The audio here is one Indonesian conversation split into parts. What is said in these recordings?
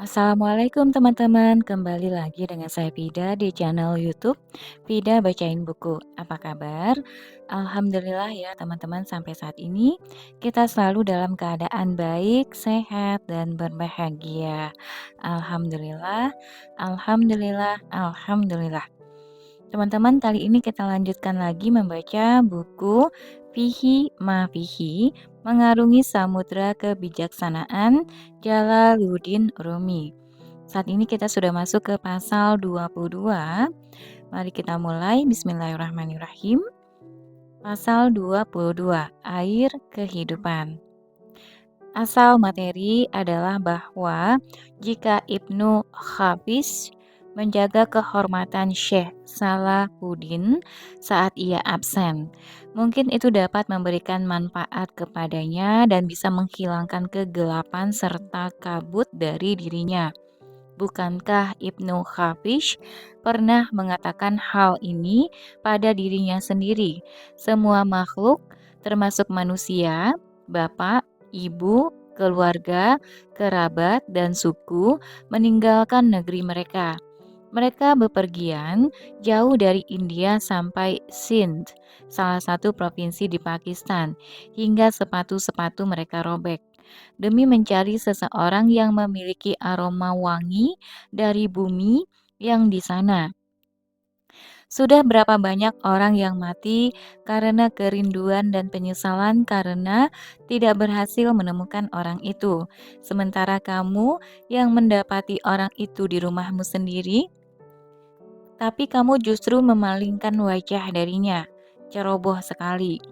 Assalamualaikum teman-teman, kembali lagi dengan saya Vida di channel YouTube Vida Bacain Buku. Apa kabar? Alhamdulillah ya teman-teman, sampai saat ini kita selalu dalam keadaan baik, sehat, dan berbahagia. Alhamdulillah, alhamdulillah, alhamdulillah. Teman-teman, kali ini kita lanjutkan lagi membaca buku Fihi Ma Fihi, Mengarungi Samudra Kebijaksanaan Jalaluddin Rumi. Saat ini kita sudah masuk ke pasal 22. Mari kita mulai. Bismillahirrahmanirrahim. Pasal 22, Air Kehidupan. Asal materi adalah bahwa jika Ibnu Khafiz menjaga kehormatan Syekh Salahuddin saat ia absen, mungkin itu dapat memberikan manfaat kepadanya dan bisa menghilangkan kegelapan serta kabut dari dirinya. Bukankah Ibnu Khafiz pernah mengatakan hal ini pada dirinya sendiri? Semua makhluk, termasuk manusia, bapak, ibu, keluarga, kerabat, dan suku, meninggalkan negeri mereka. Mereka bepergian jauh dari India sampai Sindh, salah satu provinsi di Pakistan, hingga sepatu-sepatu mereka robek, demi mencari seseorang yang memiliki aroma wangi dari bumi yang di sana. Sudah berapa banyak orang yang mati karena kerinduan dan penyesalan karena tidak berhasil menemukan orang itu, sementara kamu yang mendapati orang itu di rumahmu sendiri, tapi kamu justru memalingkan wajah darinya. Ceroboh sekali.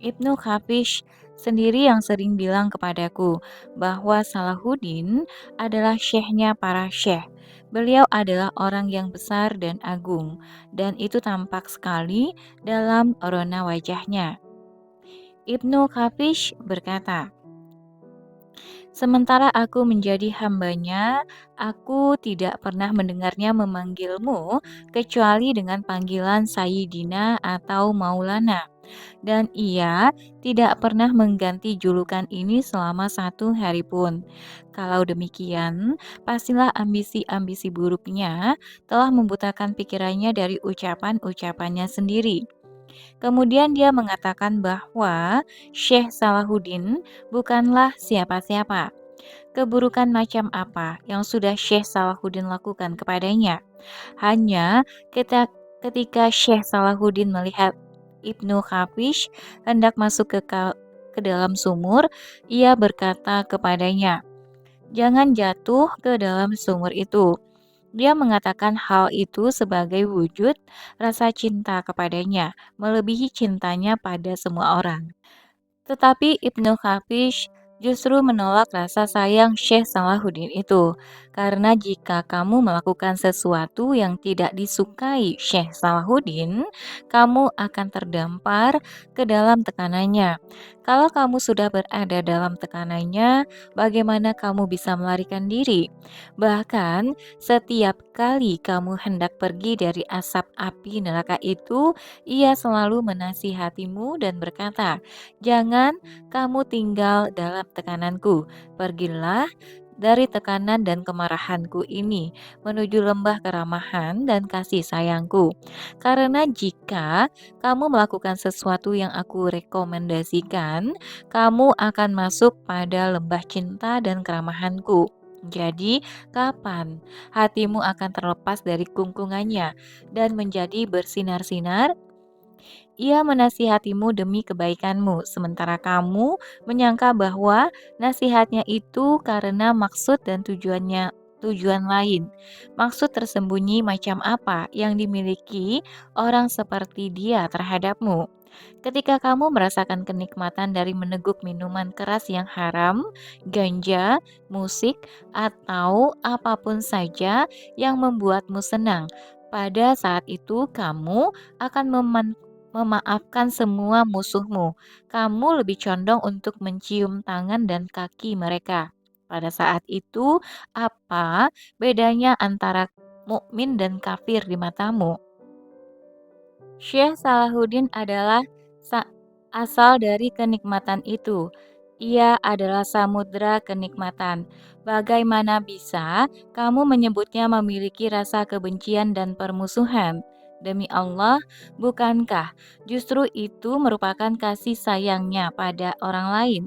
Ibnu Hafiz sendiri yang sering bilang kepadaku bahwa Salahuddin adalah syekhnya para syekh. Beliau adalah orang yang besar dan agung, dan itu tampak sekali dalam rona wajahnya. Ibnu Hafiz berkata, "Sementara aku menjadi hambanya, aku tidak pernah mendengarnya memanggilmu kecuali dengan panggilan Sayyidina atau Maulana. Dan ia tidak pernah mengganti julukan ini selama 1 hari pun. Kalau demikian, pastilah ambisi-ambisi buruknya telah membutakan pikirannya dari ucapan-ucapannya sendiri." Kemudian dia mengatakan bahwa Syekh Salahuddin bukanlah siapa-siapa. Keburukan macam apa yang sudah Syekh Salahuddin lakukan kepadanya? Hanya ketika Syekh Salahuddin melihat Ibnu Hafiz hendak masuk ke dalam sumur, ia berkata kepadanya, "Jangan jatuh ke dalam sumur itu." Dia mengatakan hal itu sebagai wujud rasa cinta kepadanya, melebihi cintanya pada semua orang. Tetapi Ibnu Hafiz justru menolak rasa sayang Syekh Salahuddin itu, karena jika kamu melakukan sesuatu yang tidak disukai Syekh Salahuddin, kamu akan terdampar ke dalam tekanannya. Kalau kamu sudah berada dalam tekanannya, bagaimana kamu bisa melarikan diri? Bahkan setiap kali kamu hendak pergi dari asap api neraka itu, ia selalu menasihatimu dan berkata, "Jangan kamu tinggal dalam tekananku, pergilah dari tekanan dan kemarahanku ini menuju lembah keramahan dan kasih sayangku. Karena jika kamu melakukan sesuatu yang aku rekomendasikan, kamu akan masuk pada lembah cinta dan keramahanku. Jadi, kapan hatimu akan terlepas dari kungkungannya dan menjadi bersinar-sinar? Ia menasihatimu demi kebaikanmu, sementara kamu menyangka bahwa nasihatnya itu karena maksud dan tujuan lain. Maksud tersembunyi macam apa yang dimiliki orang seperti dia terhadapmu? Ketika kamu merasakan kenikmatan dari meneguk minuman keras yang haram, ganja, musik, atau apapun saja yang membuatmu senang, pada saat itu kamu akan memaafkan semua musuhmu. Kamu lebih condong untuk mencium tangan dan kaki mereka. Pada saat itu, apa bedanya antara mukmin dan kafir di matamu? Syekh Salahuddin adalah sa- asal dari kenikmatan itu. Ia adalah samudera kenikmatan. Bagaimana bisa kamu menyebutnya memiliki rasa kebencian dan permusuhan? Demi Allah, bukankah justru itu merupakan kasih sayangnya pada orang lain?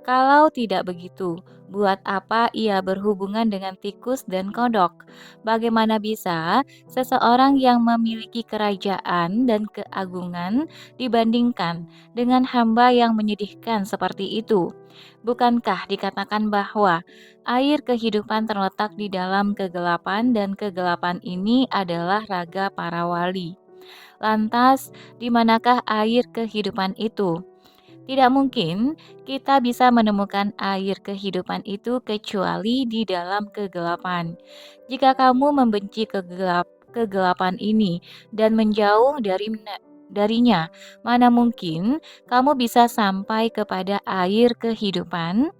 Kalau tidak begitu, buat apa ia berhubungan dengan tikus dan kodok? Bagaimana bisa seseorang yang memiliki kerajaan dan keagungan dibandingkan dengan hamba yang menyedihkan seperti itu? Bukankah dikatakan bahwa air kehidupan terletak di dalam kegelapan dan kegelapan ini adalah raga para wali? Lantas, di manakah air kehidupan itu? Tidak mungkin kita bisa menemukan air kehidupan itu kecuali di dalam kegelapan. Jika kamu membenci kegelapan ini dan menjauh darinya, mana mungkin kamu bisa sampai kepada air kehidupan?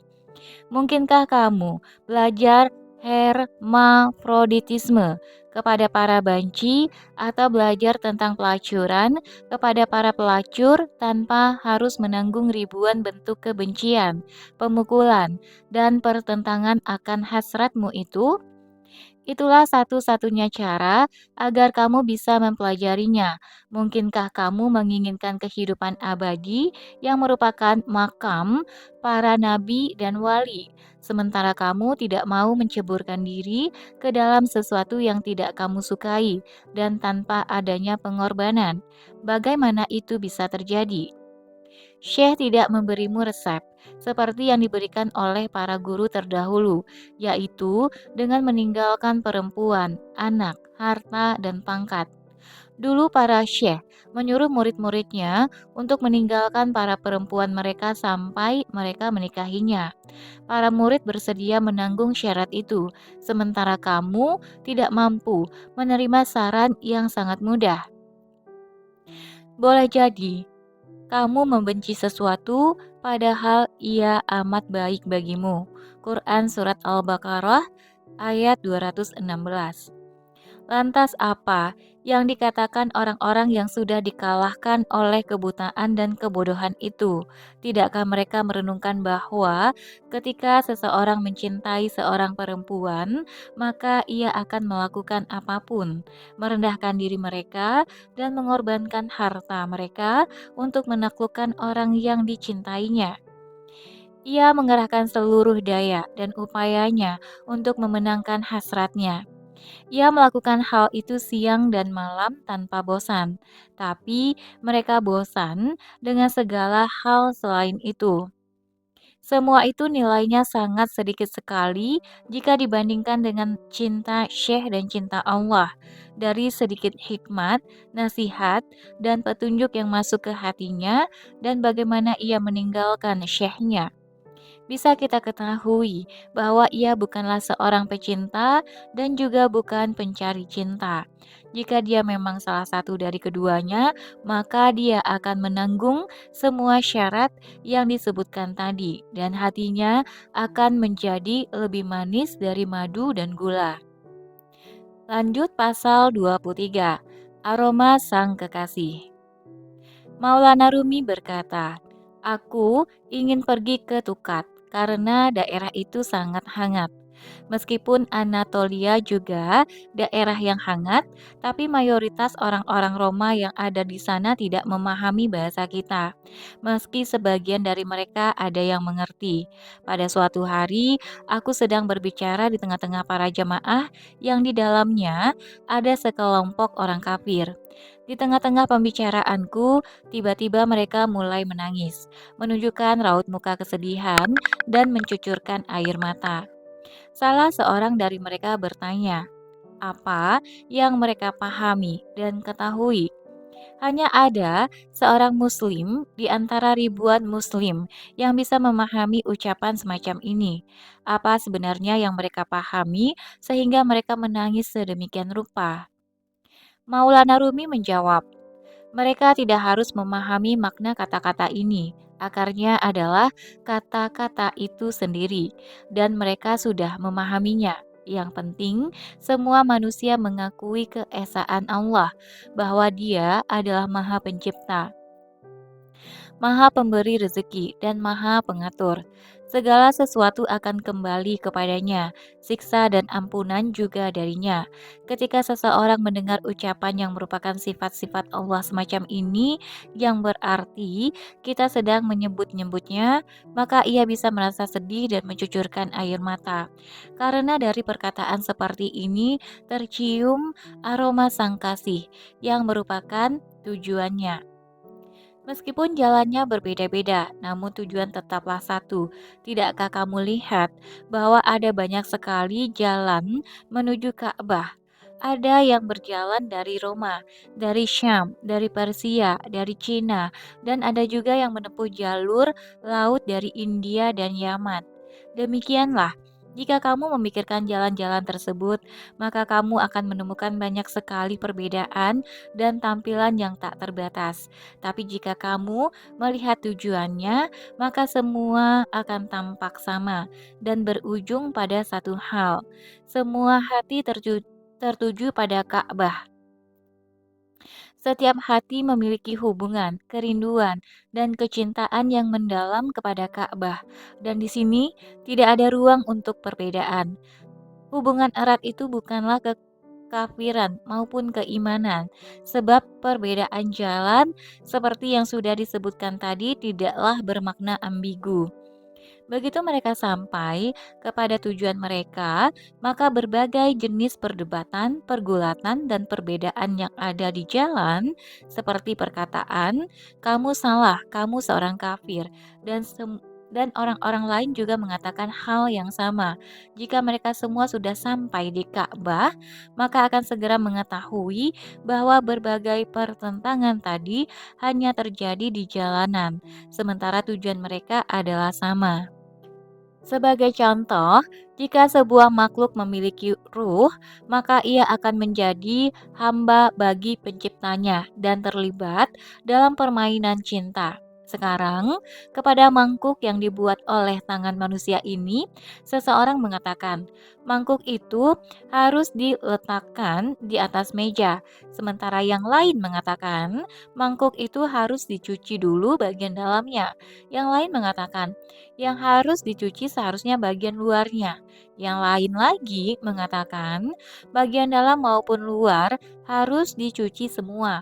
Mungkinkah kamu belajar hermafroditisme kepada para banci atau belajar tentang pelacuran kepada para pelacur tanpa harus menanggung ribuan bentuk kebencian, pemukulan, dan pertentangan akan hasratmu itu? Itulah satu-satunya cara agar kamu bisa mempelajarinya. Mungkinkah kamu menginginkan kehidupan abadi yang merupakan makam para nabi dan wali, sementara kamu tidak mau menceburkan diri ke dalam sesuatu yang tidak kamu sukai dan tanpa adanya pengorbanan? Bagaimana itu bisa terjadi? Syekh tidak memberimu resep, seperti yang diberikan oleh para guru terdahulu, yaitu dengan meninggalkan perempuan, anak, harta, dan pangkat. Dulu para syekh menyuruh murid-muridnya untuk meninggalkan para perempuan mereka sampai mereka menikahinya. Para murid bersedia menanggung syarat itu, sementara kamu tidak mampu menerima saran yang sangat mudah. Boleh jadi kamu membenci sesuatu, padahal ia amat baik bagimu. Quran Surat Al-Baqarah ayat 216. Lantas apa yang dikatakan orang-orang yang sudah dikalahkan oleh kebutaan dan kebodohan itu? Tidakkah mereka merenungkan bahwa ketika seseorang mencintai seorang perempuan, maka ia akan melakukan apapun, merendahkan diri mereka, dan mengorbankan harta mereka untuk menaklukkan orang yang dicintainya? Ia mengerahkan seluruh daya dan upayanya untuk memenangkan hasratnya. Ia melakukan hal itu siang dan malam tanpa bosan, tapi mereka bosan dengan segala hal selain itu. Semua itu nilainya sangat sedikit sekali jika dibandingkan dengan cinta Syekh dan cinta Allah. Dari sedikit hikmat, nasihat, dan petunjuk yang masuk ke hatinya, dan bagaimana ia meninggalkan Syekhnya, bisa kita ketahui bahwa ia bukanlah seorang pecinta dan juga bukan pencari cinta. Jika dia memang salah satu dari keduanya, maka dia akan menanggung semua syarat yang disebutkan tadi, dan hatinya akan menjadi lebih manis dari madu dan gula. Lanjut pasal 23. Aroma Sang Kekasih. Maulana Rumi berkata, "Aku ingin pergi ke Tukat karena daerah itu sangat hangat. Meskipun Anatolia juga daerah yang hangat, tapi mayoritas orang-orang Roma yang ada di sana tidak memahami bahasa kita. Meski sebagian dari mereka ada yang mengerti. Pada suatu hari, aku sedang berbicara di tengah-tengah para jamaah yang di dalamnya ada sekelompok orang kafir. Di tengah-tengah pembicaraanku, tiba-tiba mereka mulai menangis, menunjukkan raut muka kesedihan dan mencucurkan air mata. Salah seorang dari mereka bertanya, apa yang mereka pahami dan ketahui. Hanya ada seorang muslim di antara ribuan muslim yang bisa memahami ucapan semacam ini. Apa sebenarnya yang mereka pahami sehingga mereka menangis sedemikian rupa? Maulana Rumi menjawab, mereka tidak harus memahami makna kata-kata ini. Akarnya adalah kata-kata itu sendiri, dan mereka sudah memahaminya. Yang penting, semua manusia mengakui keesaan Allah, bahwa Dia adalah Maha Pencipta. Maha Pemberi rezeki dan Maha Pengatur. Segala sesuatu akan kembali kepadanya, siksa dan ampunan juga darinya. Ketika seseorang mendengar ucapan yang merupakan sifat-sifat Allah semacam ini, yang berarti kita sedang menyebut-nyebutnya, maka ia bisa merasa sedih dan mencucurkan air mata. Karena dari perkataan seperti ini tercium aroma sang kasih yang merupakan tujuannya. Meskipun jalannya berbeda-beda, namun tujuan tetaplah satu. Tidakkah kamu lihat bahwa ada banyak sekali jalan menuju Ka'bah? Ada yang berjalan dari Roma, dari Syam, dari Persia, dari Cina, dan ada juga yang menempuh jalur laut dari India dan Yaman. Demikianlah, jika kamu memikirkan jalan-jalan tersebut, maka kamu akan menemukan banyak sekali perbedaan dan tampilan yang tak terbatas. Tapi jika kamu melihat tujuannya, maka semua akan tampak sama dan berujung pada satu hal. Semua hati tertuju pada Ka'bah. Setiap hati memiliki hubungan, kerinduan, dan kecintaan yang mendalam kepada Ka'bah. Dan di sini tidak ada ruang untuk perbedaan. Hubungan erat itu bukanlah kekafiran maupun keimanan, sebab perbedaan jalan seperti yang sudah disebutkan tadi tidaklah bermakna ambigu. Begitu mereka sampai kepada tujuan mereka, maka berbagai jenis perdebatan, pergulatan, dan perbedaan yang ada di jalan, seperti perkataan "kamu salah, kamu seorang kafir", dan orang-orang lain juga mengatakan hal yang sama. Jika mereka semua sudah sampai di Ka'bah, maka akan segera mengetahui bahwa berbagai pertentangan tadi hanya terjadi di jalanan, sementara tujuan mereka adalah sama. Sebagai contoh, jika sebuah makhluk memiliki ruh, maka ia akan menjadi hamba bagi penciptanya dan terlibat dalam permainan cinta. Sekarang, kepada mangkuk yang dibuat oleh tangan manusia ini, seseorang mengatakan, mangkuk itu harus diletakkan di atas meja, sementara yang lain mengatakan, mangkuk itu harus dicuci dulu bagian dalamnya. Yang lain mengatakan, yang harus dicuci seharusnya bagian luarnya. Yang lain lagi mengatakan bagian dalam maupun luar harus dicuci semua.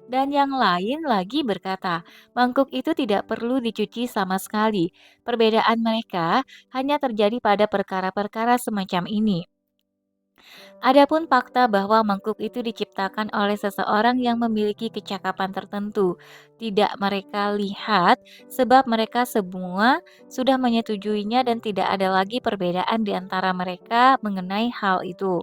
Dan yang lain lagi berkata, mangkuk itu tidak perlu dicuci sama sekali. Perbedaan mereka hanya terjadi pada perkara-perkara semacam ini. Adapun fakta bahwa mangkuk itu diciptakan oleh seseorang yang memiliki kecakapan tertentu, tidak mereka lihat sebab mereka semua sudah menyetujuinya dan tidak ada lagi perbedaan di antara mereka mengenai hal itu.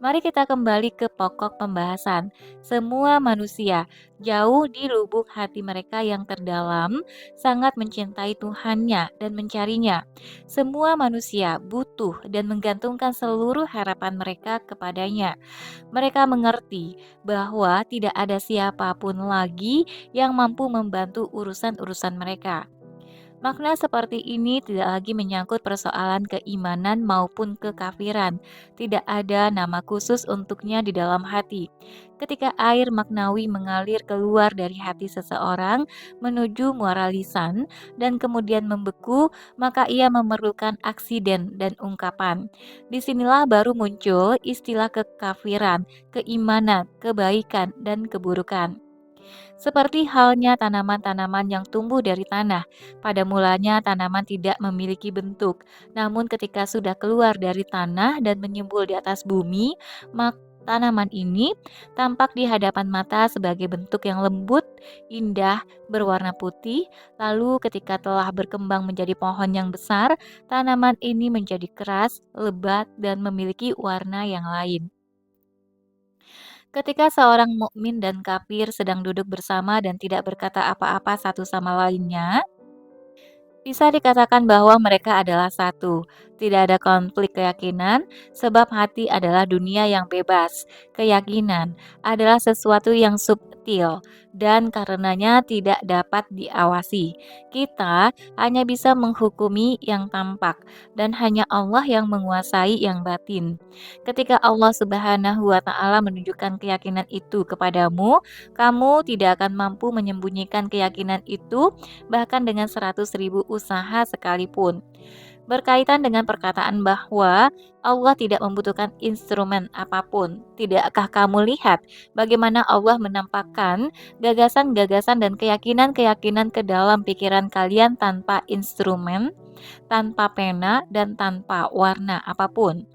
Mari kita kembali ke pokok pembahasan. Semua manusia, jauh di lubuk hati mereka yang terdalam, sangat mencintai Tuhannya dan mencarinya. Semua manusia butuh dan menggantungkan seluruh harapan mereka kepadanya. Mereka mengerti bahwa tidak ada siapapun lagi yang mampu membantu urusan-urusan mereka. Makna seperti ini tidak lagi menyangkut persoalan keimanan maupun kekafiran. Tidak ada nama khusus untuknya di dalam hati. Ketika air maknawi mengalir keluar dari hati seseorang menuju muara lisan dan kemudian membeku, maka ia memerlukan aksiden dan ungkapan. Disinilah baru muncul istilah kekafiran, keimanan, kebaikan, dan keburukan. Seperti halnya tanaman-tanaman yang tumbuh dari tanah. Pada mulanya tanaman tidak memiliki bentuk, namun ketika sudah keluar dari tanah dan menyembul di atas bumi, maka tanaman ini tampak di hadapan mata sebagai bentuk yang lembut, indah, berwarna putih. Lalu ketika telah berkembang menjadi pohon yang besar, tanaman ini menjadi keras, lebat, dan memiliki warna yang lain. Ketika seorang mukmin dan kafir sedang duduk bersama dan tidak berkata apa-apa satu sama lainnya, bisa dikatakan bahwa mereka adalah satu. Tidak ada konflik keyakinan, sebab hati adalah dunia yang bebas. Keyakinan adalah sesuatu yang subtil dan karenanya tidak dapat diawasi. Kita hanya bisa menghukumi yang tampak dan hanya Allah yang menguasai yang batin. Ketika Allah Subhanahu wa taala menunjukkan keyakinan itu kepadamu, kamu tidak akan mampu menyembunyikan keyakinan itu bahkan dengan 100.000 usaha sekalipun. Berkaitan dengan perkataan bahwa Allah tidak membutuhkan instrumen apapun. Tidakkah kamu lihat bagaimana Allah menampakkan gagasan-gagasan dan keyakinan-keyakinan ke dalam pikiran kalian tanpa instrumen, tanpa pena, dan tanpa warna apapun?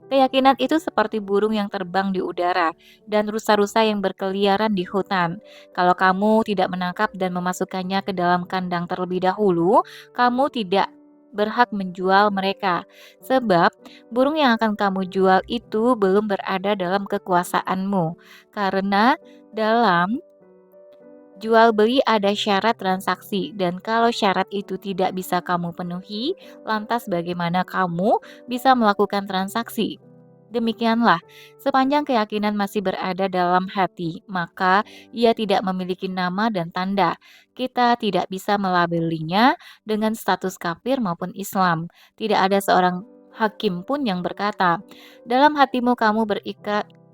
Keyakinan itu seperti burung yang terbang di udara dan rusa-rusa yang berkeliaran di hutan. Kalau kamu tidak menangkap dan memasukkannya ke dalam kandang terlebih dahulu, kamu tidak berhak menjual mereka. Sebab burung yang akan kamu jual itu belum berada dalam kekuasaanmu. Karena dalam jual beli ada syarat transaksi dan kalau syarat itu tidak bisa kamu penuhi, lantas bagaimana kamu bisa melakukan transaksi? Demikianlah, sepanjang keyakinan masih berada dalam hati, maka ia tidak memiliki nama dan tanda. Kita tidak bisa melabelinya dengan status kafir maupun Islam. Tidak ada seorang hakim pun yang berkata, "Dalam hatimu kamu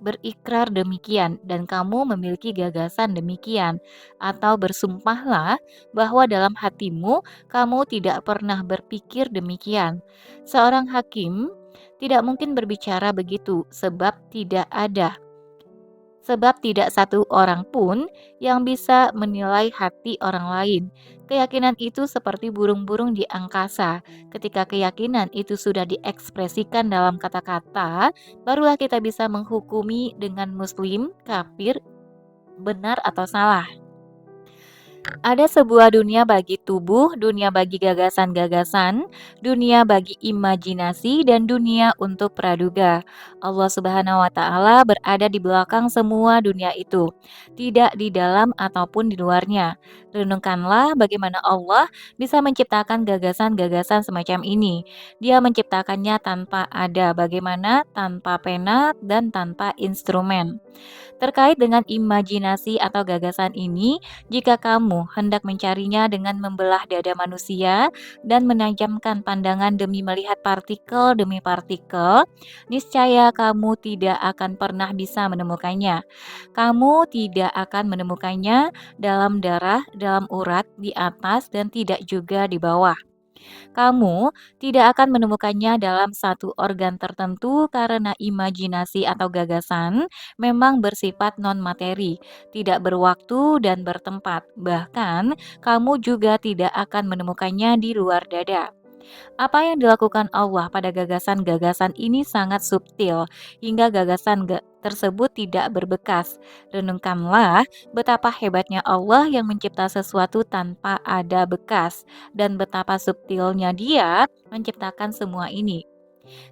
berikrar demikian dan kamu memiliki gagasan demikian." Atau bersumpahlah bahwa dalam hatimu kamu tidak pernah berpikir demikian. Seorang hakim tidak mungkin berbicara begitu sebab tidak satu orang pun yang bisa menilai hati orang lain. Keyakinan itu seperti burung-burung di angkasa. Ketika keyakinan itu sudah diekspresikan dalam kata-kata, barulah kita bisa menghukumi dengan muslim, kafir, benar atau salah. Ada sebuah dunia bagi tubuh, dunia bagi gagasan-gagasan, dunia bagi imajinasi, dan dunia untuk praduga. Allah Subhanahu wa Ta'ala berada di belakang semua dunia itu, tidak di dalam ataupun di luarnya. Renungkanlah bagaimana Allah bisa menciptakan gagasan-gagasan semacam ini. Dia menciptakannya tanpa ada, bagaimana tanpa pena dan tanpa instrumen. Terkait dengan imajinasi atau gagasan ini, jika kamu hendak mencarinya dengan membelah dada manusia dan menajamkan pandangan demi melihat partikel demi partikel, niscaya kamu tidak akan pernah bisa menemukannya. Kamu tidak akan menemukannya dalam darah, dalam urat, di atas, dan tidak juga di bawah. Kamu tidak akan menemukannya dalam satu organ tertentu karena imajinasi atau gagasan memang bersifat non-materi, tidak berwaktu dan bertempat. Bahkan, kamu juga tidak akan menemukannya di luar dada. Apa yang dilakukan Allah pada gagasan-gagasan ini sangat subtil, hingga tersebut tidak berbekas. Renungkanlah betapa hebatnya Allah yang mencipta sesuatu tanpa ada bekas, dan betapa subtilnya Dia menciptakan semua ini.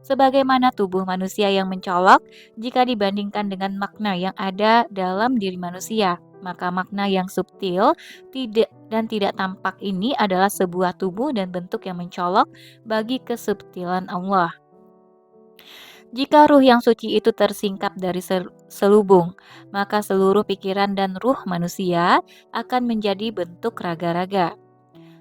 Sebagaimana tubuh manusia yang mencolok, jika dibandingkan dengan makna yang ada dalam diri manusia, maka makna yang subtil tidak tampak ini adalah sebuah tubuh dan bentuk yang mencolok bagi kesubtilan Allah. Jika ruh yang suci itu tersingkap dari selubung, maka seluruh pikiran dan ruh manusia akan menjadi bentuk raga-raga.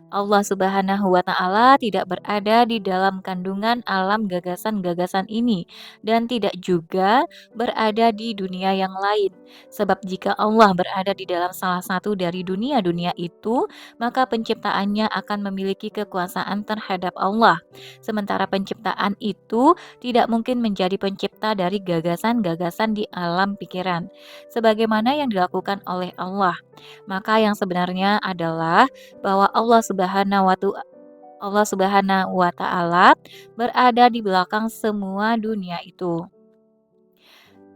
Allah Subhanahu wa Ta'ala tidak berada di dalam kandungan alam gagasan-gagasan ini, dan tidak juga berada di dunia yang lain. Sebab, jika Allah berada di dalam salah satu dari dunia-dunia itu, maka penciptaannya akan memiliki kekuasaan terhadap Allah. Sementara penciptaan itu tidak mungkin menjadi pencipta dari gagasan-gagasan di alam pikiran, sebagaimana yang dilakukan oleh Allah. Maka yang sebenarnya adalah bahwa Allah Subhanahu wa Ta'ala berada di belakang semua dunia itu.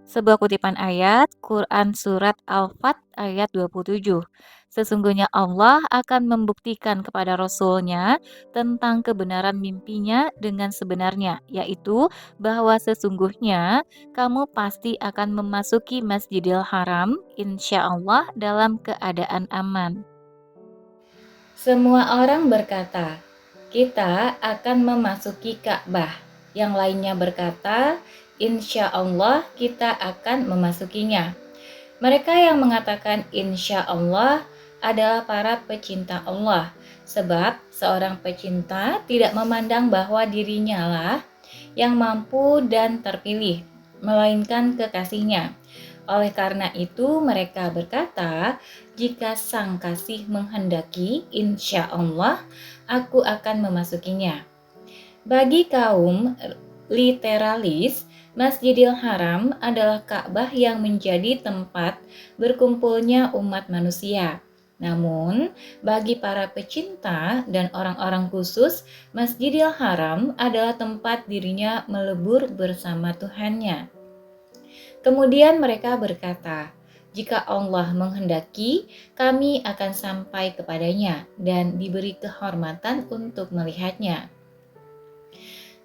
Sebuah kutipan ayat Quran Surat Al-Fat ayat 27. Sesungguhnya Allah akan membuktikan kepada Rasul-Nya tentang kebenaran mimpinya dengan sebenarnya, yaitu bahwa sesungguhnya kamu pasti akan memasuki Masjidil Haram insya Allah dalam keadaan aman. Semua orang berkata, kita akan memasuki Ka'bah. Yang lainnya berkata, insya Allah kita akan memasukinya. Mereka yang mengatakan insya Allah adalah para pecinta Allah, sebab seorang pecinta tidak memandang bahwa dirinya lah yang mampu dan terpilih, melainkan kekasihnya. Oleh karena itu mereka berkata, jika sang kasih menghendaki, insya Allah aku akan memasukinya. Bagi kaum literalis, Masjidil Haram adalah Ka'bah yang menjadi tempat berkumpulnya umat manusia. Namun, bagi para pecinta dan orang-orang khusus, Masjidil Haram adalah tempat dirinya melebur bersama Tuhannya. Kemudian mereka berkata, "Jika Allah menghendaki, kami akan sampai kepadanya dan diberi kehormatan untuk melihatnya."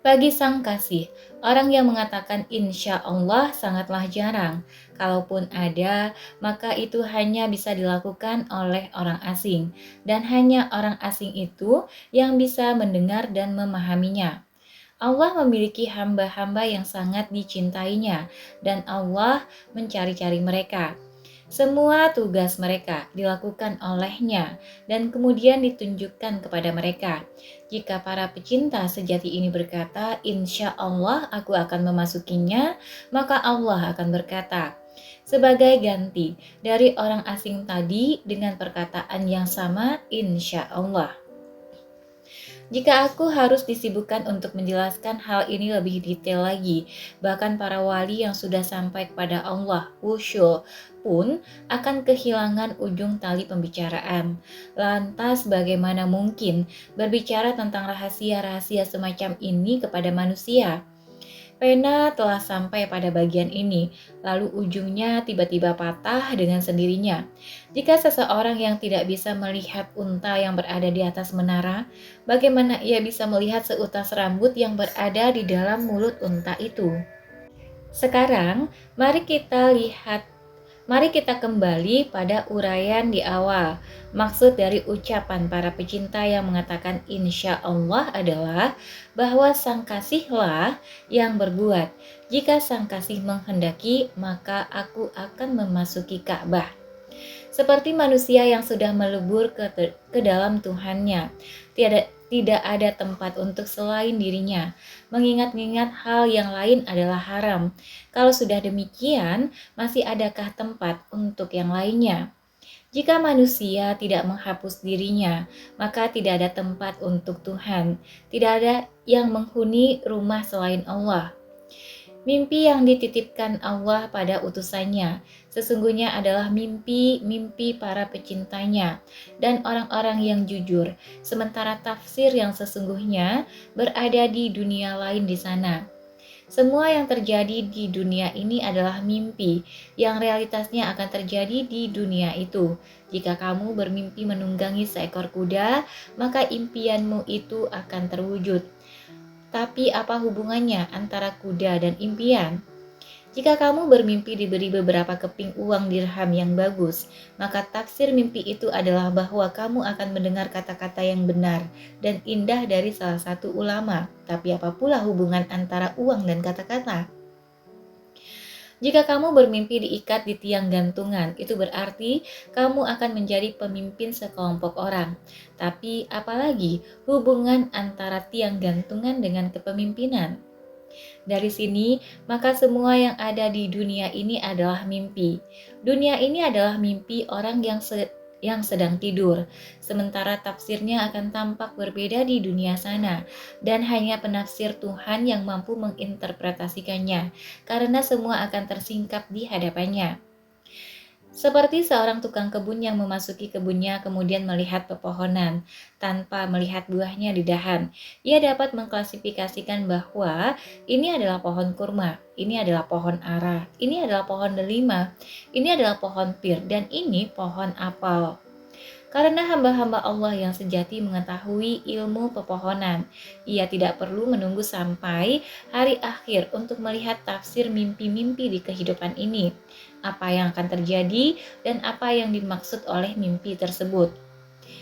Bagi sang kasih, orang yang mengatakan insya Allah sangatlah jarang. Kalaupun ada, maka itu hanya bisa dilakukan oleh orang asing, dan hanya orang asing itu yang bisa mendengar dan memahaminya. Allah memiliki hamba-hamba yang sangat dicintainya, dan Allah mencari-cari mereka. Semua tugas mereka dilakukan olehnya dan kemudian ditunjukkan kepada mereka. Jika para pecinta sejati ini berkata, insya Allah aku akan memasukinya, maka Allah akan berkata, sebagai ganti dari orang asing tadi dengan perkataan yang sama, insya Allah. Jika aku harus disibukkan untuk menjelaskan hal ini lebih detail lagi, bahkan para wali yang sudah sampai kepada Allah, wusyul, pun akan kehilangan ujung tali pembicaraan. Lantas bagaimana mungkin berbicara tentang rahasia-rahasia semacam ini kepada manusia? Pena telah sampai pada bagian ini, lalu ujungnya tiba-tiba patah dengan sendirinya. Jika seseorang yang tidak bisa melihat unta yang berada di atas menara, bagaimana ia bisa melihat seutas rambut yang berada di dalam mulut unta itu? Sekarang, Mari kita kembali pada uraian di awal. Maksud dari ucapan para pecinta yang mengatakan insya Allah adalah bahwa sang kasihlah yang berbuat. Jika sang kasih menghendaki, maka aku akan memasuki Ka'bah. Seperti manusia yang sudah melebur ke dalam Tuhannya. Tidak ada tempat untuk selain dirinya. Mengingat-ingat hal yang lain adalah haram. Kalau sudah demikian, masih adakah tempat untuk yang lainnya? Jika manusia tidak menghapus dirinya, maka tidak ada tempat untuk Tuhan. Tidak ada yang menghuni rumah selain Allah. Mimpi yang dititipkan Allah pada utusannya sesungguhnya adalah mimpi-mimpi para pecintanya dan orang-orang yang jujur, sementara tafsir yang sesungguhnya berada di dunia lain di sana. Semua yang terjadi di dunia ini adalah mimpi, yang realitasnya akan terjadi di dunia itu. Jika kamu bermimpi menunggangi seekor kuda, maka impianmu itu akan terwujud. Tapi apa hubungannya antara kuda dan impian? Jika kamu bermimpi diberi beberapa keping uang dirham yang bagus, maka tafsir mimpi itu adalah bahwa kamu akan mendengar kata-kata yang benar dan indah dari salah satu ulama. Tapi apa pula hubungan antara uang dan kata-kata? Jika kamu bermimpi diikat di tiang gantungan, itu berarti kamu akan menjadi pemimpin sekelompok orang. Tapi apalagi hubungan antara tiang gantungan dengan kepemimpinan? Dari sini, maka semua yang ada di dunia ini adalah mimpi. Dunia ini adalah mimpi orang yang sedang tidur, sementara tafsirnya akan tampak berbeda di dunia sana, dan hanya penafsir Tuhan yang mampu menginterpretasikannya, karena semua akan tersingkap di hadapannya. Seperti seorang tukang kebun yang memasuki kebunnya kemudian melihat pepohonan tanpa melihat buahnya di dahan. Ia dapat mengklasifikasikan bahwa ini adalah pohon kurma, ini adalah pohon ara, ini adalah pohon delima, ini adalah pohon pir, dan ini pohon apel. Karena hamba-hamba Allah yang sejati mengetahui ilmu pepohonan, ia tidak perlu menunggu sampai hari akhir untuk melihat tafsir mimpi-mimpi di kehidupan ini, apa yang akan terjadi dan apa yang dimaksud oleh mimpi tersebut.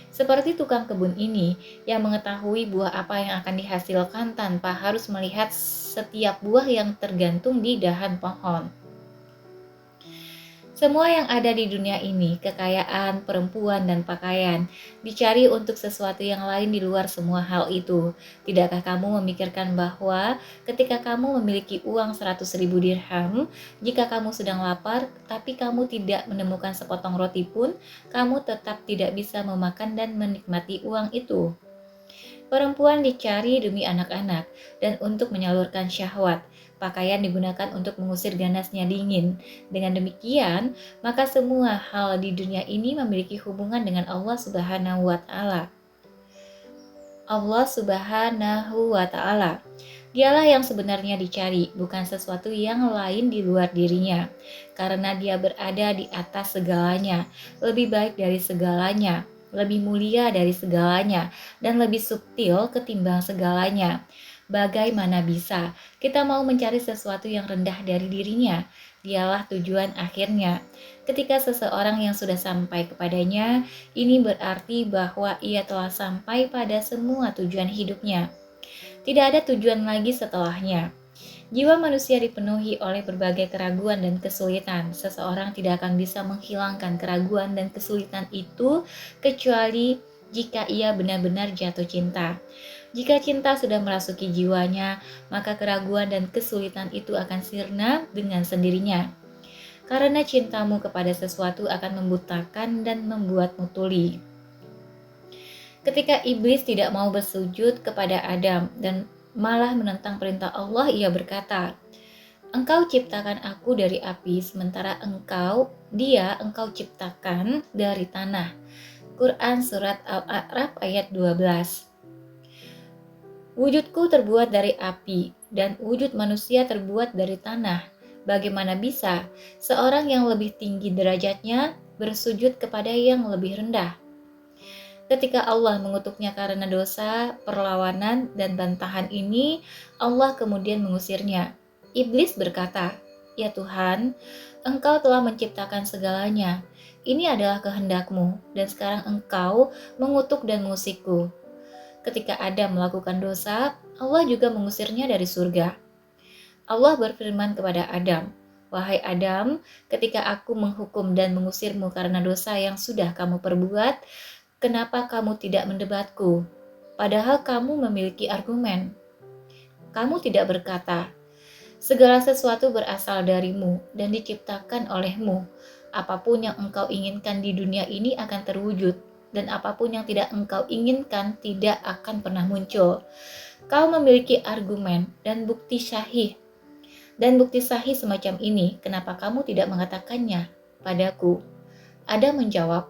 Seperti tukang kebun ini yang mengetahui buah apa yang akan dihasilkan tanpa harus melihat setiap buah yang tergantung di dahan pohon. Semua yang ada di dunia ini, kekayaan, perempuan, dan pakaian, dicari untuk sesuatu yang lain di luar semua hal itu. Tidakkah kamu memikirkan bahwa ketika kamu memiliki uang 100.000 dirham, jika kamu sedang lapar, tapi kamu tidak menemukan sepotong roti pun, kamu tetap tidak bisa memakan dan menikmati uang itu? Perempuan dicari demi anak-anak dan untuk menyalurkan syahwat. Pakaian digunakan untuk mengusir ganasnya dingin. Dengan demikian, maka semua hal di dunia ini memiliki hubungan dengan Allah Subhanahu wa taala. Allah Subhanahu wa taala. Dialah yang sebenarnya dicari, bukan sesuatu yang lain di luar dirinya. Karena dia berada di atas segalanya, lebih baik dari segalanya, lebih mulia dari segalanya, dan lebih subtil ketimbang segalanya. Bagaimana bisa kita mau mencari sesuatu yang rendah dari dirinya? Dialah tujuan akhirnya. Ketika seseorang yang sudah sampai kepadanya, ini berarti bahwa ia telah sampai pada semua tujuan hidupnya. Tidak ada tujuan lagi setelahnya. Jiwa manusia dipenuhi oleh berbagai keraguan dan kesulitan. Seseorang tidak akan bisa menghilangkan keraguan dan kesulitan itu kecuali jika ia benar-benar jatuh cinta. Jika cinta sudah merasuki jiwanya, maka keraguan dan kesulitan itu akan sirna dengan sendirinya. Karena cintamu kepada sesuatu akan membutakan dan membuatmu tuli. Ketika iblis tidak mau bersujud kepada Adam dan malah menentang perintah Allah, ia berkata, "Engkau ciptakan aku dari api, sementara engkau ciptakan dari tanah." Quran Surat Al-A'raf ayat 12. Wujudku terbuat dari api, dan wujud manusia terbuat dari tanah. Bagaimana bisa seorang yang lebih tinggi derajatnya bersujud kepada yang lebih rendah? Ketika Allah mengutuknya karena dosa, perlawanan, dan bantahan ini, Allah kemudian mengusirnya. Iblis berkata, "Ya Tuhan, Engkau telah menciptakan segalanya. Ini adalah kehendakmu, dan sekarang Engkau mengutuk dan mengusikku." Ketika Adam melakukan dosa, Allah juga mengusirnya dari surga. Allah berfirman kepada Adam, "Wahai Adam, ketika aku menghukum dan mengusirmu karena dosa yang sudah kamu perbuat, kenapa kamu tidak mendebatku? Padahal kamu memiliki argumen. Kamu tidak berkata, 'Segala sesuatu berasal darimu dan diciptakan olehmu. Apapun yang engkau inginkan di dunia ini akan terwujud, dan apapun yang tidak engkau inginkan tidak akan pernah muncul.' Kau memiliki argumen dan bukti syahih. Dan bukti sahih semacam ini, kenapa kamu tidak mengatakannya padaku?" Adam menjawab,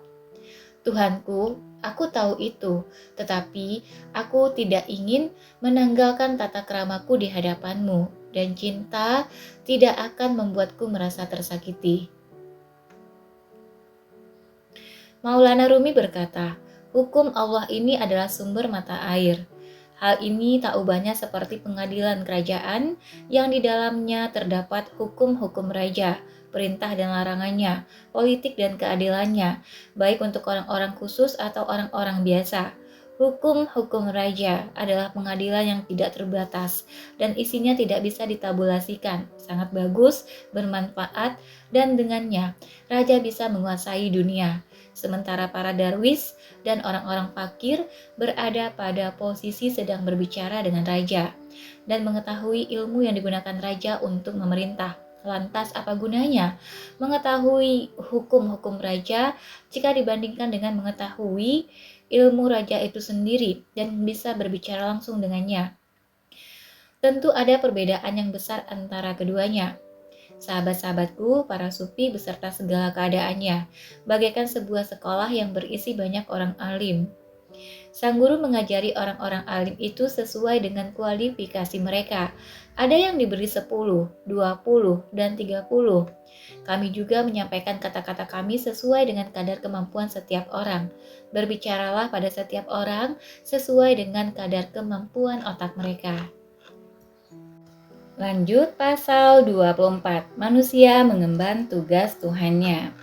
"Tuhanku, aku tahu itu, tetapi aku tidak ingin menanggalkan tata kramaku di hadapanmu, dan cinta tidak akan membuatku merasa tersakiti." Maulana Rumi berkata, "Hukum Allah ini adalah sumber mata air. Hal ini tak ubahnya seperti pengadilan kerajaan yang di dalamnya terdapat hukum-hukum raja, perintah dan larangannya, politik dan keadilannya, baik untuk orang-orang khusus atau orang-orang biasa. Hukum-hukum raja adalah pengadilan yang tidak terbatas dan isinya tidak bisa ditabulasikan, sangat bagus, bermanfaat, dan dengannya raja bisa menguasai dunia. Sementara para darwis dan orang-orang fakir berada pada posisi sedang berbicara dengan raja dan mengetahui ilmu yang digunakan raja untuk memerintah. Lantas apa gunanya mengetahui hukum-hukum raja jika dibandingkan dengan mengetahui ilmu raja itu sendiri dan bisa berbicara langsung dengannya? Tentu ada perbedaan yang besar antara keduanya. Sahabat-sahabatku, para sufi beserta segala keadaannya, bagaikan sebuah sekolah yang berisi banyak orang alim. Sang guru mengajari orang-orang alim itu sesuai dengan kualifikasi mereka. Ada yang diberi 10, 20, dan 30. Kami juga menyampaikan kata-kata kami sesuai dengan kadar kemampuan setiap orang. Berbicaralah pada setiap orang sesuai dengan kadar kemampuan otak mereka. Lanjut pasal 24. Manusia mengemban tugas Tuhannya.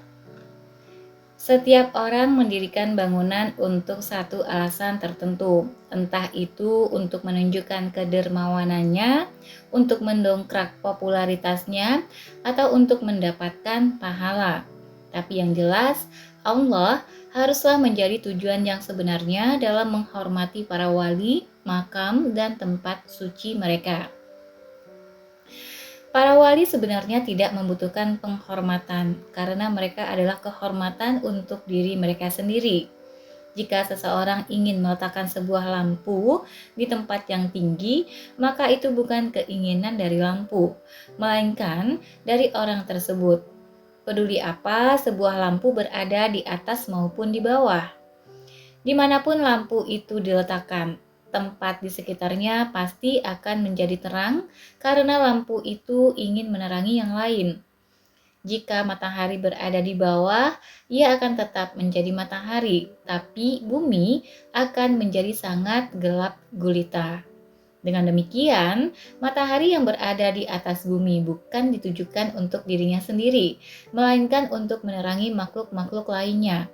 Setiap orang mendirikan bangunan untuk satu alasan tertentu, entah itu untuk menunjukkan kedermawanannya, untuk mendongkrak popularitasnya, atau untuk mendapatkan pahala. Tapi yang jelas, Allah haruslah menjadi tujuan yang sebenarnya dalam menghormati para wali, makam, dan tempat suci mereka. Para wali sebenarnya tidak membutuhkan penghormatan karena mereka adalah kehormatan untuk diri mereka sendiri. Jika seseorang ingin meletakkan sebuah lampu di tempat yang tinggi, maka itu bukan keinginan dari lampu, melainkan dari orang tersebut. Peduli apa sebuah lampu berada di atas maupun di bawah. Dimanapun lampu itu diletakkan, tempat di sekitarnya pasti akan menjadi terang karena lampu itu ingin menerangi yang lain. Jika matahari berada di bawah, ia akan tetap menjadi matahari, tapi bumi akan menjadi sangat gelap gulita. Dengan demikian, matahari yang berada di atas bumi bukan ditujukan untuk dirinya sendiri, melainkan untuk menerangi makhluk-makhluk lainnya.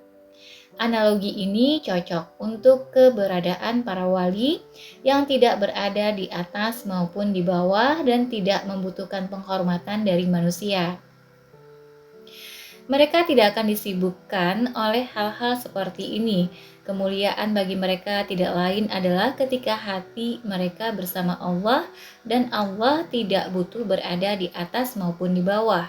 Analogi ini cocok untuk keberadaan para wali yang tidak berada di atas maupun di bawah dan tidak membutuhkan penghormatan dari manusia. Mereka tidak akan disibukkan oleh hal-hal seperti ini. Kemuliaan bagi mereka tidak lain adalah ketika hati mereka bersama Allah dan Allah tidak butuh berada di atas maupun di bawah.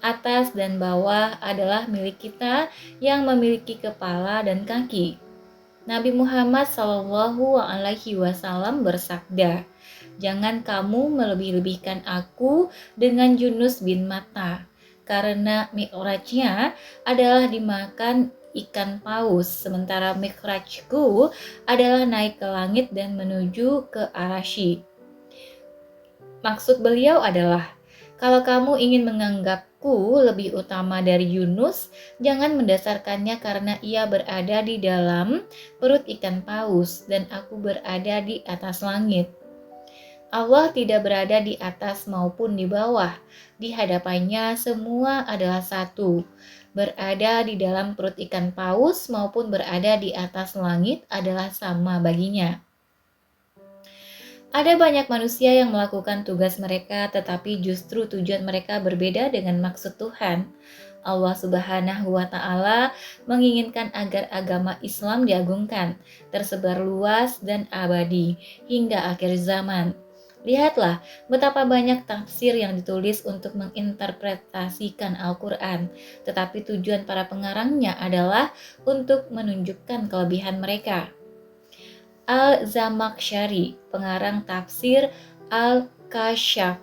Atas dan bawah adalah milik kita yang memiliki kepala dan kaki. Nabi Muhammad SAW bersabda, "Jangan kamu melebih-lebihkan aku dengan Yunus bin Matta, karena mi'rajnya adalah dimakan ikan paus, sementara mi'rajku adalah naik ke langit dan menuju ke Arasy." Maksud beliau adalah, kalau kamu ingin menganggapku lebih utama dari Yunus, jangan mendasarkannya karena ia berada di dalam perut ikan paus dan aku berada di atas langit. Allah tidak berada di atas maupun di bawah. Di hadapannya semua adalah satu. Berada di dalam perut ikan paus maupun berada di atas langit adalah sama baginya. Ada banyak manusia yang melakukan tugas mereka, tetapi justru tujuan mereka berbeda dengan maksud Tuhan. Allah Subhanahu wa Ta'ala menginginkan agar agama Islam diagungkan, tersebar luas dan abadi hingga akhir zaman. Lihatlah betapa banyak tafsir yang ditulis untuk menginterpretasikan Al-Quran, tetapi tujuan para pengarangnya adalah untuk menunjukkan kelebihan mereka. Al-Zamakhsyari, pengarang tafsir Al-Kasyaf,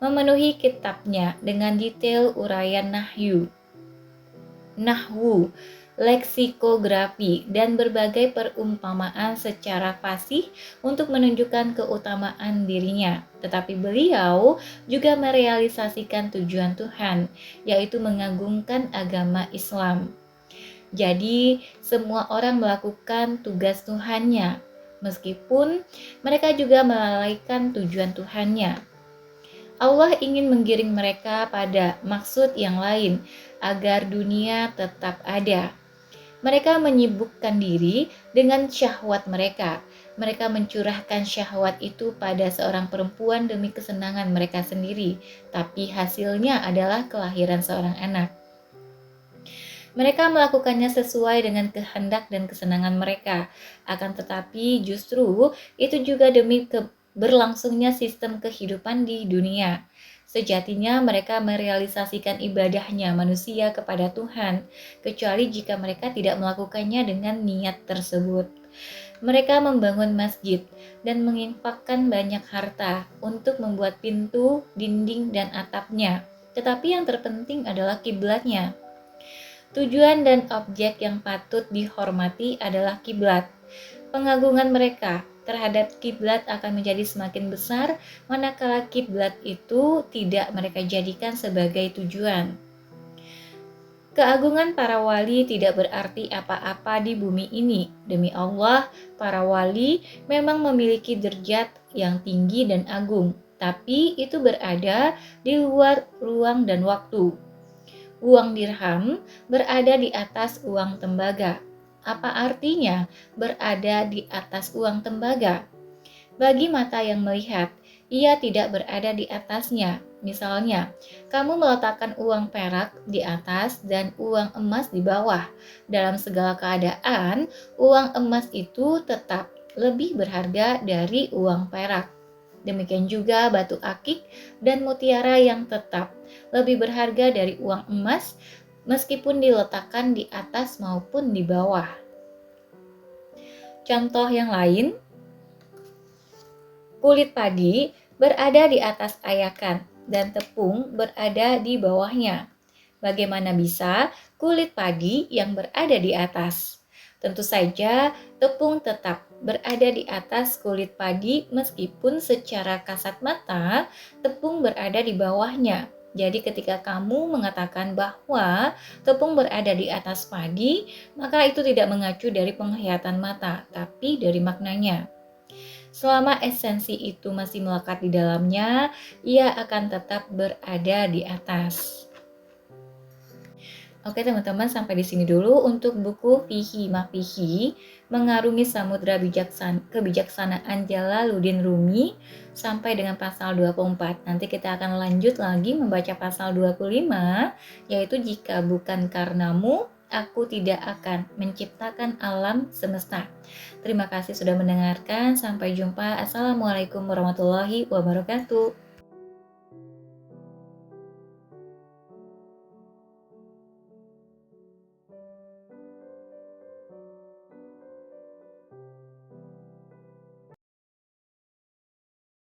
memenuhi kitabnya dengan detail uraian nahwu, leksikografi, dan berbagai perumpamaan secara fasih untuk menunjukkan keutamaan dirinya. Tetapi beliau juga merealisasikan tujuan Tuhan, yaitu mengagungkan agama Islam. Jadi, semua orang melakukan tugas Tuhannya, meskipun mereka juga melalaikan tujuan Tuhannya. Allah ingin menggiring mereka pada maksud yang lain, agar dunia tetap ada. Mereka menyibukkan diri dengan syahwat mereka. Mereka mencurahkan syahwat itu pada seorang perempuan demi kesenangan mereka sendiri, tapi hasilnya adalah kelahiran seorang anak. Mereka melakukannya sesuai dengan kehendak dan kesenangan mereka. Akan tetapi justru itu juga demi berlangsungnya sistem kehidupan di dunia. Sejatinya mereka merealisasikan ibadahnya manusia kepada Tuhan, kecuali jika mereka tidak melakukannya dengan niat tersebut. Mereka membangun masjid dan menginfakkan banyak harta untuk membuat pintu, dinding, dan atapnya. Tetapi yang terpenting adalah kiblatnya. Tujuan dan objek yang patut dihormati adalah kiblat. Pengagungan mereka terhadap kiblat akan menjadi semakin besar manakala kiblat itu tidak mereka jadikan sebagai tujuan. Keagungan para wali tidak berarti apa-apa di bumi ini. Demi Allah, para wali memang memiliki derajat yang tinggi dan agung, tapi itu berada di luar ruang dan waktu. Uang dirham berada di atas uang tembaga. Apa artinya berada di atas uang tembaga? Bagi mata yang melihat, ia tidak berada di atasnya. Misalnya, kamu meletakkan uang perak di atas dan uang emas di bawah. Dalam segala keadaan, uang emas itu tetap lebih berharga dari uang perak. Demikian juga batu akik dan mutiara yang tetap lebih berharga dari uang emas meskipun diletakkan di atas maupun di bawah. Contoh yang lain, kulit padi berada di atas ayakan dan tepung berada di bawahnya. Bagaimana bisa kulit padi yang berada di atas? Tentu saja tepung tetap berada di atas kulit padi meskipun secara kasat mata tepung berada di bawahnya. Jadi ketika kamu mengatakan bahwa tepung berada di atas padi, maka itu tidak mengacu dari penglihatan mata, tapi dari maknanya. Selama esensi itu masih melekat di dalamnya, ia akan tetap berada di atas. Oke teman-teman, sampai di sini dulu untuk buku Fihi Mafihi, Mengarungi Samudra Kebijaksanaan Jalaluddin Rumi sampai dengan pasal 24. Nanti kita akan lanjut lagi membaca pasal 25, yaitu jika bukan karenamu, aku tidak akan menciptakan alam semesta. Terima kasih sudah mendengarkan. Sampai jumpa. Assalamualaikum warahmatullahi wabarakatuh.